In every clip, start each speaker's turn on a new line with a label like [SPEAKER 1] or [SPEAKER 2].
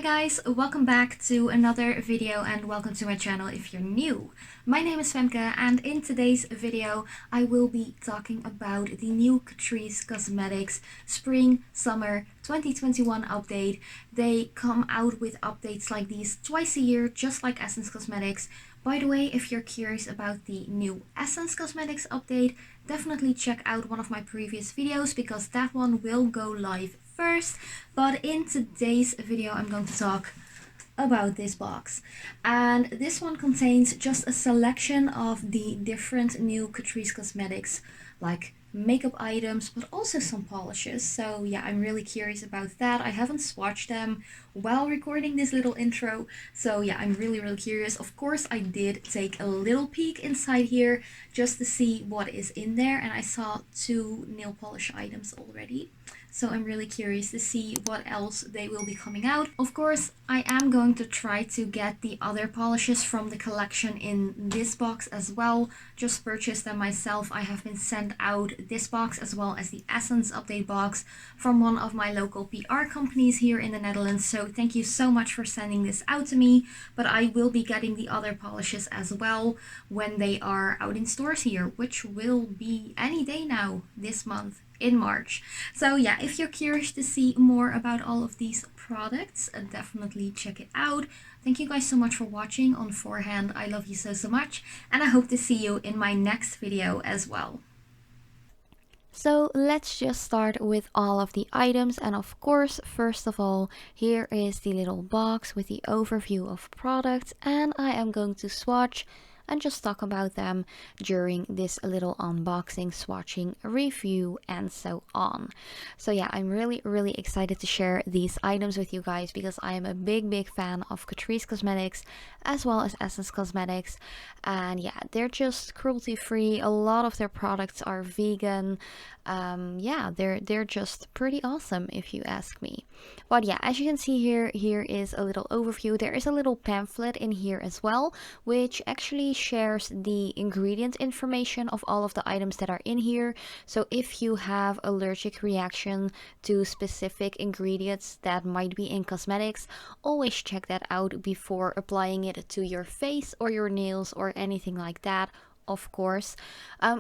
[SPEAKER 1] guys, welcome back to another video and welcome to my channel if you're new. My name is Femke and in today's video I will be talking about the new Catrice Cosmetics Spring Summer 2021 update. They come out with updates like these twice a year, just like Essence Cosmetics. By the way, if you're curious about the new Essence Cosmetics update, definitely check out one of my previous videos because that one will go live first. But in today's video I'm going to talk about this box, and this one contains just a selection of the different new Catrice Cosmetics like makeup items, but also some polishes. So yeah, I'm really curious about that. I haven't swatched them while recording this little intro, so yeah, I'm really curious. Of course I did take a little peek inside here just to see what is in there, and I saw 2 nail polish items already. So I'm really curious to see what else they will be coming out. Of course, I am going to try to get the other polishes from the collection in this box as well. Just purchase them myself. I have been sent out this box as well as the Essence update box from one of my local PR companies here in the Netherlands. So thank you so much for sending this out to me. But I will be getting the other polishes as well when they are out in stores here, which will be any day now this month, in March. So yeah, if you're curious to see more about all of these products, definitely check it out. Thank you guys so much for watching on forehand. I love you so much, and I hope to see you in my next video as well.
[SPEAKER 2] So let's just start with all of the items, and of course, first of all, here is the little box with the overview of products, and I am going to swatch and just talk about them during this little unboxing, swatching, review, and so on. So yeah, I'm really excited to share these items with you guys because I am a big fan of Catrice Cosmetics as well as Essence Cosmetics, and yeah, they're just cruelty free. A lot of their products are vegan. Yeah, they're just pretty awesome if you ask me. But yeah, as you can see here is a little overview. There is a little pamphlet in here as well, which actually shares the ingredient information of all of the items that are in here. So if you have allergic reaction to specific ingredients that might be in cosmetics, always check that out before applying it to your face or your nails or anything like that. Of course,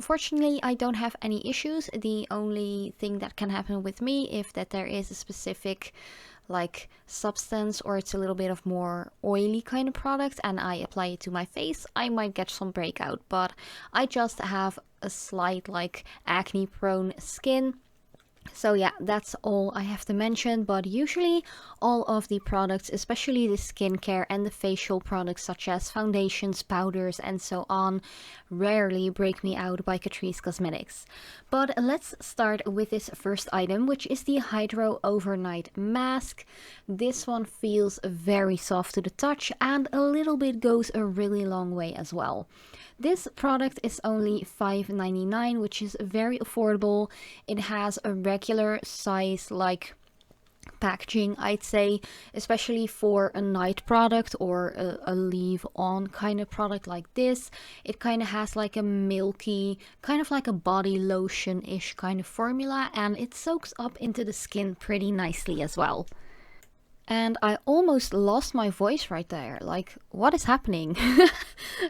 [SPEAKER 2] fortunately I don't have any issues. The only thing that can happen with me if that there is a specific like substance or it's a little bit of more oily kind of product and I apply it to my face, I might get some breakout, but I just have a slight like acne prone skin. So yeah, that's all I have to mention, but usually all of the products, especially the skincare and the facial products such as foundations, powders, and so on, rarely break me out by Catrice Cosmetics. But let's start with this first item, which is the Hydro Overnight Mask. This one feels very soft to the touch and a little bit goes a really long way as well. This product is only $5.99, which is very affordable. It has a regular size like packaging, I'd say, especially for a night product or a leave on kind of product like this. It kind of has like a milky, kind of like a body lotion-ish kind of formula, and it soaks up into the skin pretty nicely as well. And I almost lost my voice right there. Like, what is happening?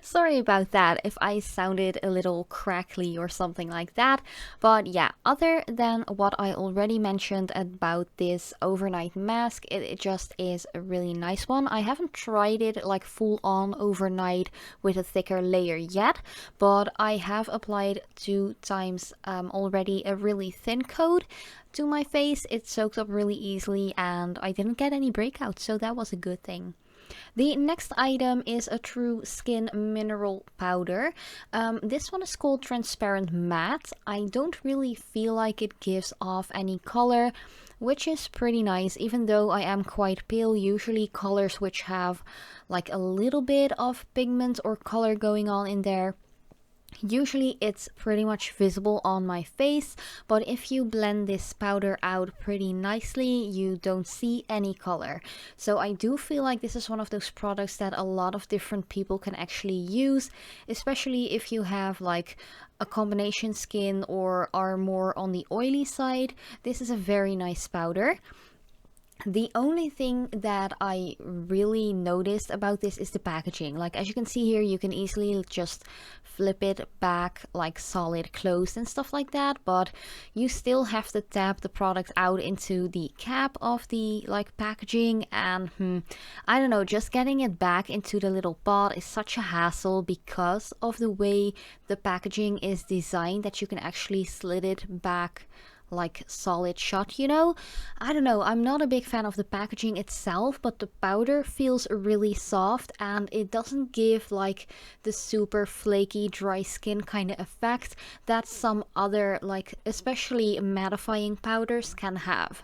[SPEAKER 2] Sorry about that if I sounded a little crackly or something like that. But yeah, other than what I already mentioned about this overnight mask, it just is a really nice one. I haven't tried it like full on overnight with a thicker layer yet, but I have applied 2 times already a really thin coat to my face. It soaked up really easily and I didn't get any breakouts, so that was a good thing. The next item is a True Skin Mineral Powder. This one is called Transparent Matte. I don't really feel like it gives off any color, which is pretty nice, even though I am quite pale. Usually colors which have like a little bit of pigment or color going on in there, usually it's pretty much visible on my face, but if you blend this powder out pretty nicely, you don't see any color. So I do feel like this is one of those products that a lot of different people can actually use, especially if you have like a combination skin or are more on the oily side. This is a very nice powder. The only thing that I really noticed about this is the packaging. Like, as you can see here, you can easily just flip it back like solid closed and stuff like that, but you still have to tap the product out into the cap of the like packaging, and I don't know, just getting it back into the little pot is such a hassle because of the way the packaging is designed, that you can actually slid it back like solid shot, you know. I don't know, I'm not a big fan of the packaging itself, but the powder feels really soft and it doesn't give like the super flaky dry skin kind of effect that some other, like especially mattifying powders, can have.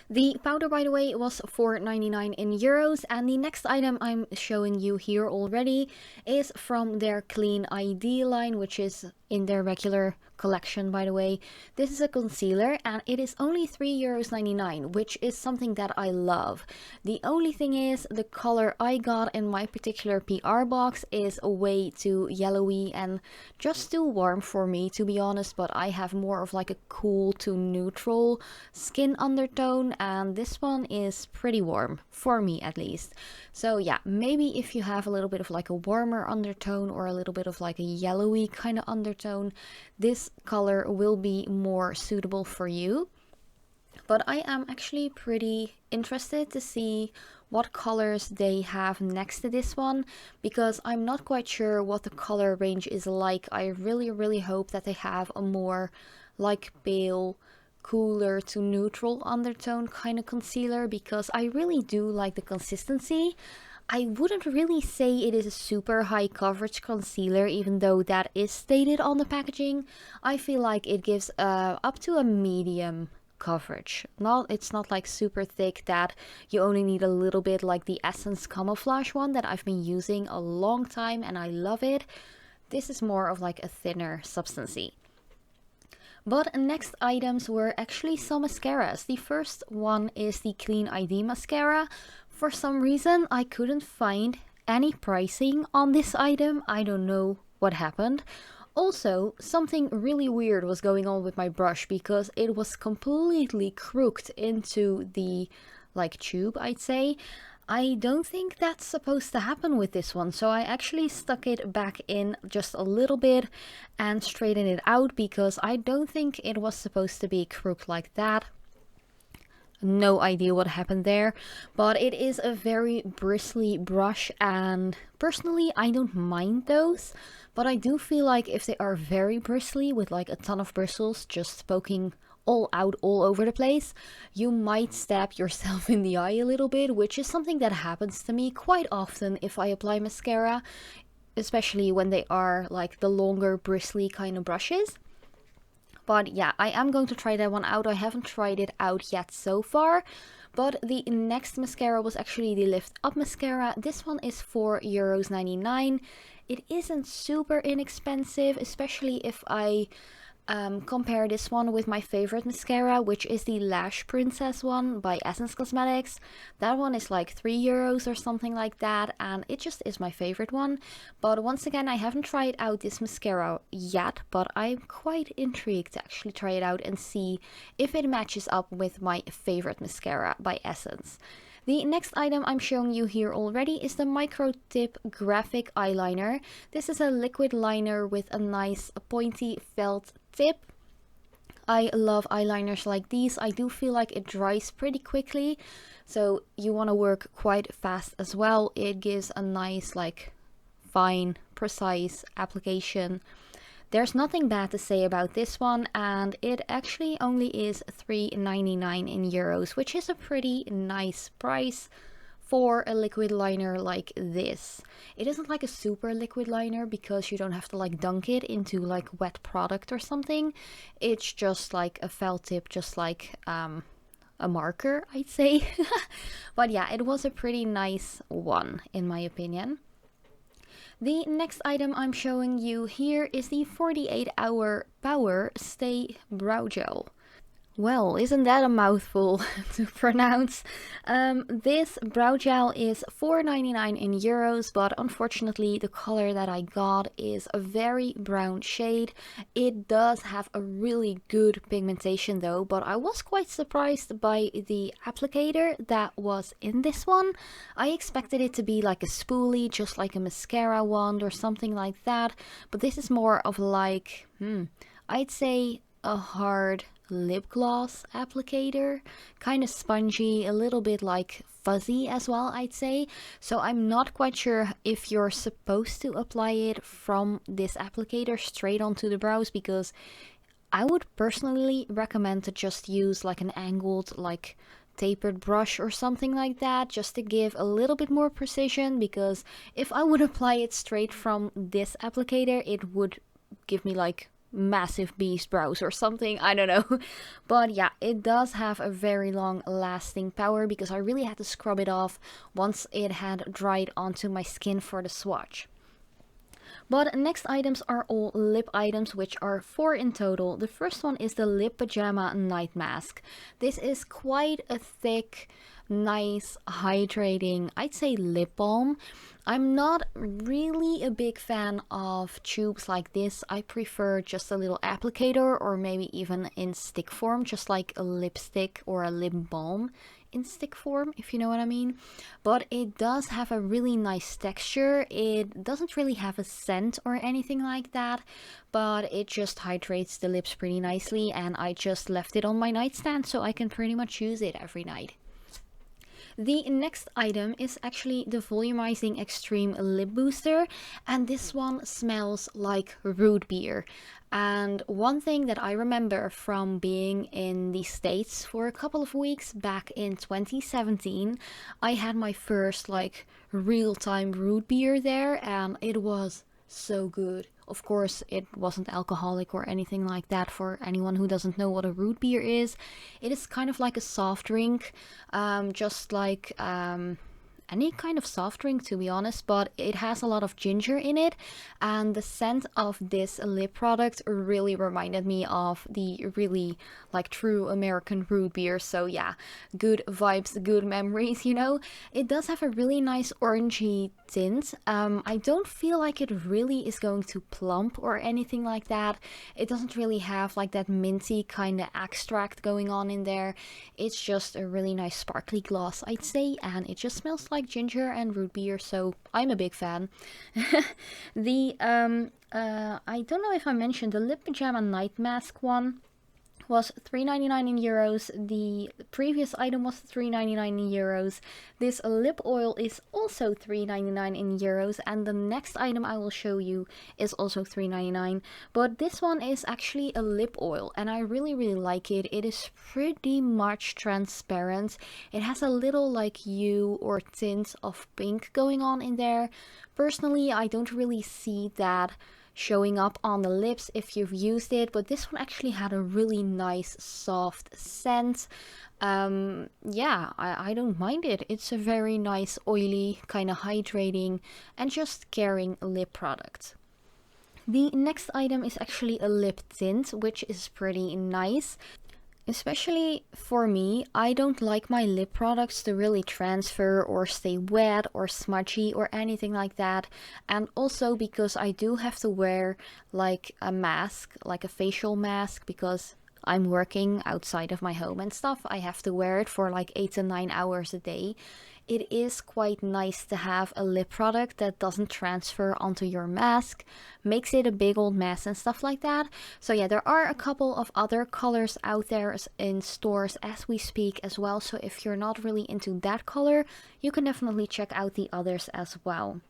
[SPEAKER 2] The powder, by the way, was €4.99 in euros, and the next item I'm showing you here already is from their Clean ID line, which is in their regular collection, by the way. This is a concealer and it is only €3.99, which is something that I love. The only thing is, the color I got in my particular PR box is way too yellowy and just too warm for me, to be honest, but I have more of like a cool to neutral skin undertone, and this one is pretty warm, for me at least. So yeah, maybe if you have a little bit of like a warmer undertone or a little bit of like a yellowy kind of undertone, this color will be more suitable for you. But I am actually pretty interested to see what colors they have next to this one, because I'm not quite sure what the color range is like. I really hope that they have a more like pale, cooler to neutral undertone kind of concealer, because I really do like the consistency. I wouldn't really say it is a super high coverage concealer, even though that is stated on the packaging. I feel like it gives up to a medium coverage. It's not like super thick that you only need a little bit, like the Essence Camouflage one that I've been using a long time and I love it. This is more of like a thinner substancy. But next items were actually some mascaras. The first one is the Clean ID Mascara. For some reason, I couldn't find any pricing on this item. I don't know what happened. Also, something really weird was going on with my brush, because it was completely crooked into the like tube, I'd say. I don't think that's supposed to happen with this one, so I actually stuck it back in just a little bit and straightened it out, because I don't think it was supposed to be crooked like that. No idea what happened there, but it is a very bristly brush, and personally I don't mind those, but I do feel like if they are very bristly with like a ton of bristles just poking all out all over the place, you might stab yourself in the eye a little bit, which is something that happens to me quite often if I apply mascara, especially when they are like the longer bristly kind of brushes. But yeah, I am going to try that one out. I haven't tried it out yet so far. But the next mascara was actually the Lift Up Mascara. This one is €4.99. It isn't super inexpensive, especially if I compare this one with my favorite mascara, which is the Lash Princess one by Essence Cosmetics. That one is like €3 or something like that, and it just is my favorite one. But once again, I haven't tried out this mascara yet, but I'm quite intrigued to actually try it out and see if it matches up with my favorite mascara by Essence. The next item I'm showing you here already is the MicroTip Graphic Eyeliner. This is a liquid liner with a nice pointy felt tip. I love eyeliners like these. I do feel like it dries pretty quickly, so you want to work quite fast as well. It gives a nice, like, fine, precise application. There's nothing bad to say about this one, and it actually only is €3.99 in euros, which is a pretty nice price for a liquid liner like this. It isn't like a super liquid liner, because you don't have to like dunk it into like wet product or something. It's just like a felt tip, just like a marker, I'd say. But yeah, it was a pretty nice one in my opinion. The next item I'm showing you here is the 48-hour PowerStay Brow Gel. Well, isn't that a mouthful to pronounce? This brow gel is €4.99 in euros, but unfortunately the color that I got is a very brown shade. It does have a really good pigmentation though, but I was quite surprised by the applicator that was in this one. I expected it to be like a spoolie, just like a mascara wand or something like that, but this is more of like, I'd say a hard lip gloss applicator, kind of spongy, a little bit like fuzzy as well, I'd say. So I'm not quite sure if you're supposed to apply it from this applicator straight onto the brows, because I would personally recommend to just use like an angled, like tapered brush or something like that, just to give a little bit more precision, because if I would apply it straight from this applicator, it would give me like massive beast brows or something, I don't know. But yeah, it does have a very long lasting power, because I really had to scrub it off once it had dried onto my skin for the swatch. But next items are all lip items, which are 4 in total. The first one is the Lip Pajama Night Mask. This is quite a thick, nice, hydrating, I'd say lip balm. I'm not really a big fan of tubes like this. I prefer just a little applicator, or maybe even in stick form, just like a lipstick or a lip balm in stick form, if you know what I mean. But it does have a really nice texture. It doesn't really have a scent or anything like that, but it just hydrates the lips pretty nicely, and I just left it on my nightstand so I can pretty much use it every night. The next item is actually the Volumizing Extreme Lip Booster, and this one smells like root beer. And one thing that I remember from being in the States for a couple of weeks back in 2017, I had my first like real-time root beer there, and it was so good. Of course, it wasn't alcoholic or anything like that. For anyone who doesn't know what a root beer is, it is kind of like a soft drink, just like any kind of soft drink, to be honest, but it has a lot of ginger in it, and the scent of this lip product really reminded me of the really like true American root beer. So yeah, good vibes, good memories, you know. It does have a really nice orangey tint. I don't feel like it really is going to plump or anything like that. It doesn't really have like that minty kind of extract going on in there. It's just a really nice sparkly gloss, I'd say, and it just smells like ginger and root beer, so I'm a big fan. The I don't know if I mentioned the Lip Pajama Night Mask one was €3.99 in euros. The previous item was €3.99 in euros. This lip oil is also €3.99 in euros, and the next item I will show you is also €3.99. But this one is actually a lip oil, and I really like it. It is pretty much transparent. It has a little like hue or tint of pink going on in there. Personally, I don't really see that showing up on the lips if you've used it, but this one actually had a really nice soft scent. Yeah, I don't mind it. It's a very nice oily, kind of hydrating and just caring lip product. The next item is actually a lip tint, which is pretty nice. Especially for me, I don't like my lip products to really transfer or stay wet or smudgy or anything like that. And also because I do have to wear like a mask, like a facial mask, because I'm working outside of my home and stuff. I have to wear it for like 8 to 9 hours a day. It is quite nice to have a lip product that doesn't transfer onto your mask, makes it a big old mess and stuff like that. So yeah, there are a couple of other colors out there in stores as we speak as well. So if you're not really into that color, you can definitely check out the others as well.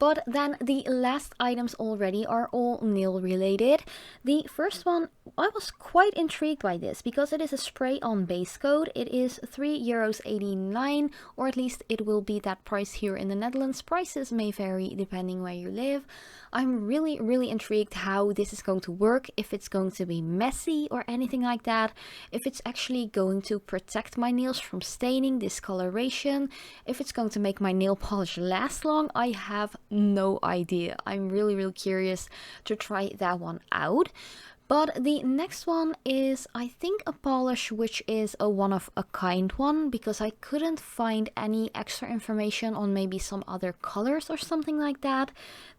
[SPEAKER 2] But then the last items already are all nail related. The first one, I was quite intrigued by this because it is a spray-on base coat. It is €3.89, or at least it will be that price here in the Netherlands. Prices may vary depending where you live. I'm really intrigued how this is going to work, if it's going to be messy or anything like that, if it's actually going to protect my nails from staining, discoloration, if it's going to make my nail polish last long. I have no idea. I'm really curious to try that one out. But the next one is, I think, a polish which is a one-of-a-kind one, because I couldn't find any extra information on maybe some other colors or something like that.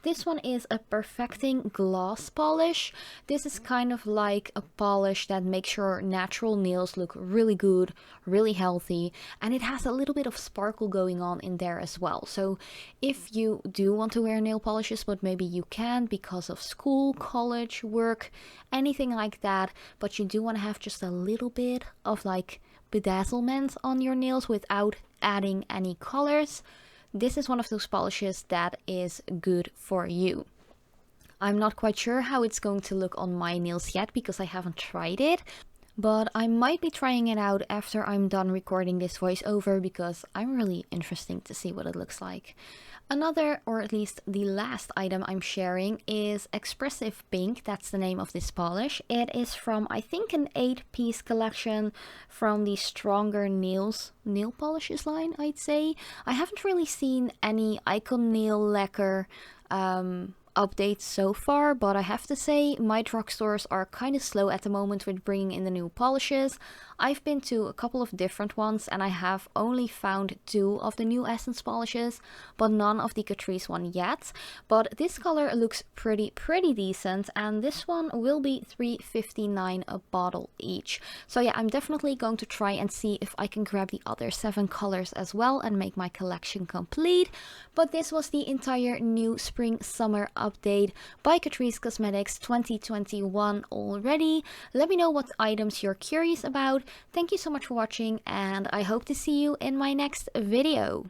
[SPEAKER 2] This one is a perfecting gloss polish. This is kind of like a polish that makes your natural nails look really good, really healthy, and it has a little bit of sparkle going on in there as well. So if you do want to wear nail polishes, but maybe you can't because of school, college, work, anything like that, but you do want to have just a little bit of like bedazzlement on your nails without adding any colors, this is one of those polishes that is good for you. I'm not quite sure how it's going to look on my nails yet because I haven't tried it, but I might be trying it out after I'm done recording this voiceover because I'm really interested to see what it looks like. Another, or at least the last item I'm sharing is Expressive Pink. That's the name of this polish. It is from, I think, an 8-piece collection from the Stronger Nails nail polishes line, I'd say. I haven't really seen any Icon nail lacquer updates so far, but I have to say my drugstores are kind of slow at the moment with bringing in the new polishes. I've been to a couple of different ones and I have only found 2 of the new Essence polishes, but none of the Catrice one yet. But this color looks pretty decent, and this one will be $3.59 a bottle each. So yeah, I'm definitely going to try and see if I can grab the other 7 colors as well and make my collection complete. But this was the entire new spring summer update by Catrice Cosmetics 2021 already. Let me know what items you're curious about. Thank you so much for watching, and I hope to see you in my next video.